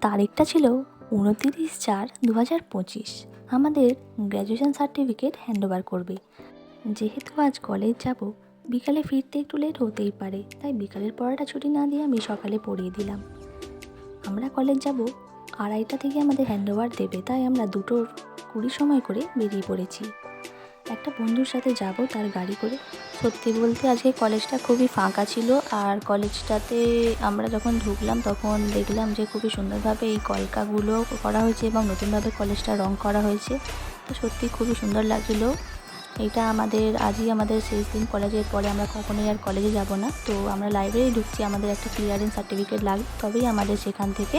তারিখটা ছিল 29/4/2025। আমাদের গ্র্যাজুয়েশন সার্টিফিকেট হ্যান্ডওভার করবে। যেহেতু আজ কলেজ যাব, বিকালে ফিরতে একটু লেট হতেই পারে, তাই বিকালের পড়াটা ছুটি না দিয়ে আমি সকালে পড়িয়ে দিলাম। আমরা কলেজ যাব 2:30 থেকে আমাদের হ্যান্ডওভার দেবে, তাই আমরা 2:20 সময় করে বেরিয়ে পড়েছি। একটা বন্ধুর সাথে যাব তার গাড়ি করে। সত্যি বলতে আজকে কলেজটা খুবই ফাঁকা ছিল, আর কলেজটাতে আমরা যখন ঢুকলাম তখন দেখলাম যে খুবই সুন্দরভাবে এই কলকাগুলো করা হয়েছে এবং নতুনভাবে কলেজটা রং করা হয়েছে। তো সত্যি খুবই সুন্দর লাগছিলো। এটা আজই আমাদের শেষ দিন কলেজের, পরে আমরা কখনোই আর কলেজে যাব না। তো আমরা লাইব্রেরি ঢুকছি, আমাদের একটা ক্লিয়ারেন্স সার্টিফিকেট লাগবে, তবেই আমাদের সেখান থেকে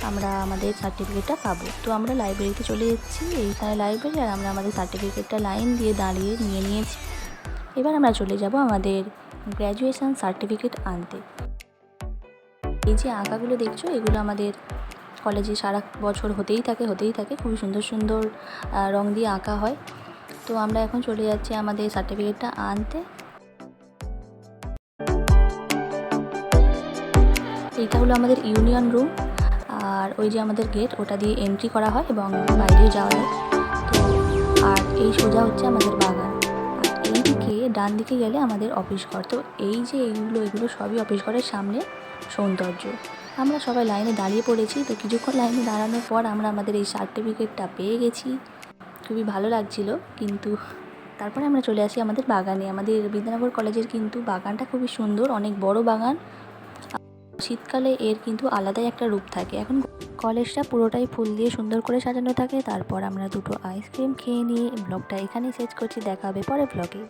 আমরা আমাদের সার্টিফিকেটটা পাবো। তো আমরা লাইব্রেরিতে চলে এসেছি, এইখানে লাইব্রেরি, আর আমরা আমাদের সার্টিফিকেটটা লাইন দিয়ে দাঁড়িয়ে নিয়ে নিয়েছি। এবার আমরা চলে যাব আমাদের গ্র্যাজুয়েশন সার্টিফিকেট আনতে। এই যে আঁকাগুলো দেখছো, এগুলো আমাদের কলেজে সারা বছর হতেই থাকে, খুবই সুন্দর সুন্দর রং দিয়ে আঁকা হয়। তো আমরা এখন চলে যাচ্ছি আমাদের সার্টিফিকেটটা আনতে। এইটা হলো আমাদের ইউনিয়ন রুম, আর ওই যে আমাদের গেট, ওটা দিয়ে এন্ট্রি করা হয় এবং বাইরে যাওয়া যায়। তো আর এই সোজা হচ্ছে আমাদের বাগান, আর এই দিকে ডান দিকে গেলে আমাদের অফিস ঘর। তো এই যে এগুলো সবই অফিস ঘরের সামনে সৌন্দর্য। আমরা সবাই লাইনে দাঁড়িয়ে পড়েছি। তো কিছুক্ষণ লাইনে দাঁড়ানোর পর আমরা আমাদের এই সার্টিফিকেটটা পেয়ে গেছি। খুবই ভালো লাগছিল। কিন্তু তারপরে আমরা চলে আসি আমাদের বাগানে। আমাদের বিদ্যানগর কলেজের কিন্তু বাগানটা খুবই সুন্দর, অনেক বড় বাগান। শীতকালে এর কিন্তু আলাদাই একটা রূপ থাকে। এখন কলেজটা পুরোটাই ফুল দিয়ে সুন্দর করে সাজানো থাকে। তারপর আমরা 2টো আইসক্রিম খেয়ে নিয়ে ব্লগটা এখানেই শেষ করছি। দেখা হবে পরের ব্লগে।